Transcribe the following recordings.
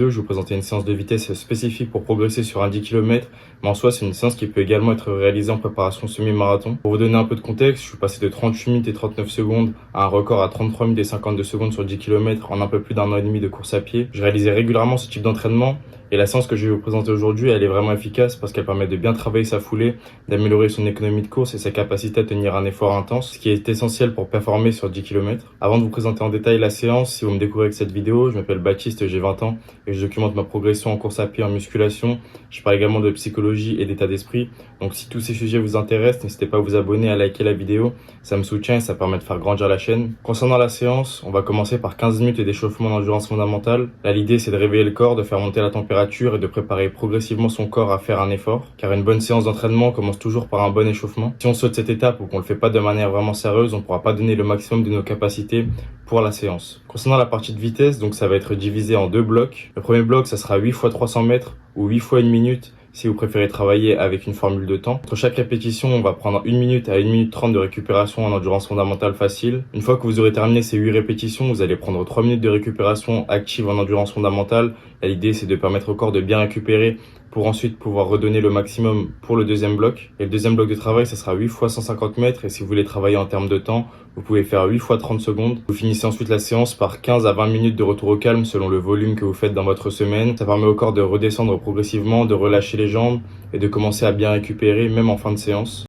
2, je vais vous présenter une séance de vitesse spécifique pour progresser sur un 10 km, mais en soi, c'est une séance qui peut également être réalisée en préparation semi-marathon. Pour vous donner un peu de contexte, je suis passé de 38 minutes et 39 secondes à un record à 33 minutes et 52 secondes sur 10 km en un peu plus d'un an et demi de course à pied. Je réalisais régulièrement ce type d'entraînement et la séance que je vais vous présenter aujourd'hui, elle est vraiment efficace parce qu'elle permet de bien travailler sa foulée, d'améliorer son économie de course et sa capacité à tenir un effort intense, ce qui est essentiel pour performer sur 10 km. Avant de vous présenter en détail la séance, si vous me découvrez avec cette vidéo, je m'appelle Baptiste, j'ai 20 ans et je documente ma progression en course à pied, en musculation. Je parle également de psychologie et d'état d'esprit. Donc si tous ces sujets vous intéressent, n'hésitez pas à vous abonner, à liker la vidéo. Ça me soutient et ça permet de faire grandir la chaîne. Concernant la séance, on va commencer par 15 minutes d'échauffement d'endurance fondamentale. Là, l'idée, c'est de réveiller le corps, de faire monter la température et de préparer progressivement son corps à faire un effort. Car une bonne séance d'entraînement commence toujours par un bon échauffement. Si on saute cette étape ou qu'on le fait pas de manière vraiment sérieuse, on ne pourra pas donner le maximum de nos capacités pour la séance. Concernant la partie de vitesse, donc ça va être divisé en deux blocs. Le premier bloc, ça sera 8 fois 300 mètres ou 8 fois 1 minute si vous préférez travailler avec une formule de temps. Entre chaque répétition, on va prendre 1 minute à 1 minute 30 de récupération en endurance fondamentale facile. Une fois que vous aurez terminé ces 8 répétitions, vous allez prendre 3 minutes de récupération active en endurance fondamentale. L'idée, c'est de permettre au corps de bien récupérer pour ensuite pouvoir redonner le maximum pour le deuxième bloc. Et le deuxième bloc de travail, ça sera 8 fois 150 mètres. Et si vous voulez travailler en termes de temps, vous pouvez faire 8 fois 30 secondes. Vous finissez ensuite la séance par 15 à 20 minutes de retour au calme selon le volume que vous faites dans votre semaine. Ça permet au corps de redescendre progressivement, de relâcher les jambes et de commencer à bien récupérer même en fin de séance.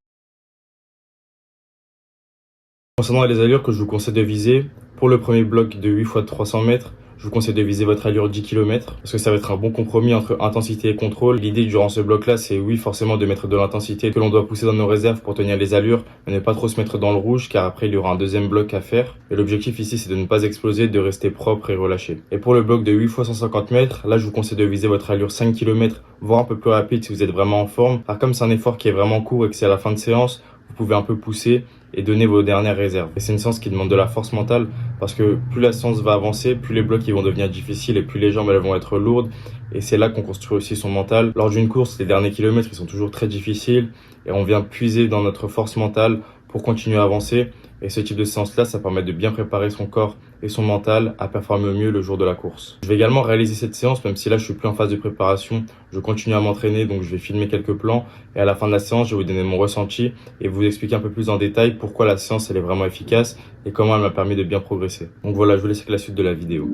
Concernant les allures que je vous conseille de viser, pour le premier bloc de 8 fois 300 mètres, je vous conseille de viser votre allure 10 km parce que ça va être un bon compromis entre intensité et contrôle. L'idée durant ce bloc-là, c'est oui, forcément de mettre de l'intensité que l'on doit pousser dans nos réserves pour tenir les allures, mais ne pas trop se mettre dans le rouge car après il y aura un deuxième bloc à faire. Et l'objectif ici, c'est de ne pas exploser, de rester propre et relâché. Et pour le bloc de 8 fois 150 mètres, là, je vous conseille de viser votre allure 5 km, voire un peu plus rapide si vous êtes vraiment en forme. Car comme c'est un effort qui est vraiment court et que c'est à la fin de séance, vous pouvez un peu pousser et donner vos dernières réserves. Et c'est une séance qui demande de la force mentale parce que plus la séance va avancer, plus les blocs ils vont devenir difficiles et plus les jambes elles vont être lourdes. Et c'est là qu'on construit aussi son mental. Lors d'une course, les derniers kilomètres ils sont toujours très difficiles et on vient puiser dans notre force mentale pour continuer à avancer. Et ce type de séance-là, ça permet de bien préparer son corps et son mental à performer au mieux le jour de la course. Je vais également réaliser cette séance, même si là je suis plus en phase de préparation, je continue à m'entraîner, donc je vais filmer quelques plans. Et à la fin de la séance, je vais vous donner mon ressenti et vous expliquer un peu plus en détail pourquoi la séance elle est vraiment efficace et comment elle m'a permis de bien progresser. Donc voilà, je vous laisse avec la suite de la vidéo.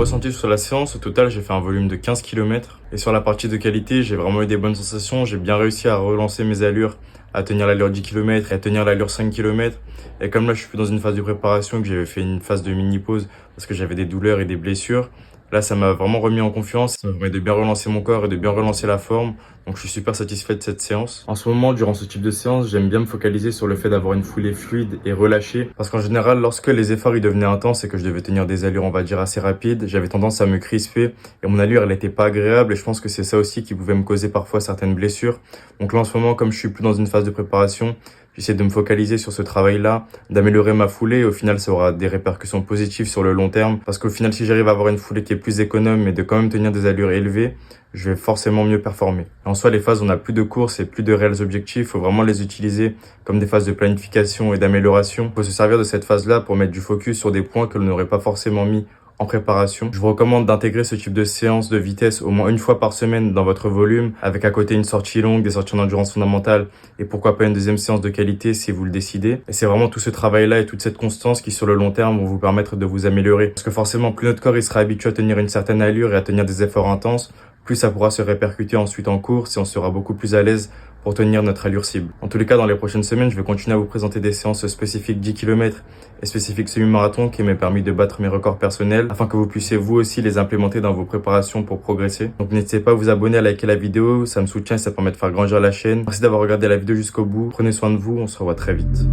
Ressenti sur la séance, au total j'ai fait un volume de 15 km et sur la partie de qualité j'ai vraiment eu des bonnes sensations, j'ai bien réussi à relancer mes allures, à tenir l'allure 10 km et à tenir l'allure 5 km et comme là je suis dans une phase de préparation et que j'avais fait une phase de mini pause parce que j'avais des douleurs et des blessures, Là, ça m'a vraiment remis en confiance. Ça m'a permis de bien relancer mon corps et de bien relancer la forme. Donc, je suis super satisfait de cette séance. En ce moment, durant ce type de séance, j'aime bien me focaliser sur le fait d'avoir une foulée fluide et relâchée. Parce qu'en général, lorsque les efforts ils devenaient intenses et que je devais tenir des allures, on va dire, assez rapides, j'avais tendance à me crisper et mon allure, elle n'était pas agréable. Et je pense que c'est ça aussi qui pouvait me causer parfois certaines blessures. Donc là, en ce moment, comme je suis plus dans une phase de préparation, j'essaie de me focaliser sur ce travail-là, d'améliorer ma foulée et au final, ça aura des répercussions positives sur le long terme. Parce qu'au final, si j'arrive à avoir une foulée qui est plus économe mais de quand même tenir des allures élevées, je vais forcément mieux performer. En soi, les phases où on n'a plus de courses et plus de réels objectifs, faut vraiment les utiliser comme des phases de planification et d'amélioration. Il faut se servir de cette phase-là pour mettre du focus sur des points que l'on n'aurait pas forcément mis en préparation. Je vous recommande d'intégrer ce type de séance de vitesse au moins une fois par semaine dans votre volume, avec à côté une sortie longue, des sorties en endurance fondamentale et pourquoi pas une deuxième séance de qualité si vous le décidez. Et c'est vraiment tout ce travail-là et toute cette constance qui sur le long terme vont vous permettre de vous améliorer. Parce que forcément, plus notre corps il sera habitué à tenir une certaine allure et à tenir des efforts intenses, plus ça pourra se répercuter ensuite en course et on sera beaucoup plus à l'aise pour tenir notre allure cible. En tous les cas, dans les prochaines semaines, je vais continuer à vous présenter des séances spécifiques 10 km et spécifiques semi-marathon qui m'ont permis de battre mes records personnels afin que vous puissiez vous aussi les implémenter dans vos préparations pour progresser. Donc n'hésitez pas à vous abonner, à liker la vidéo, ça me soutient et ça permet de faire grandir la chaîne. Merci d'avoir regardé la vidéo jusqu'au bout. Prenez soin de vous, on se revoit très vite.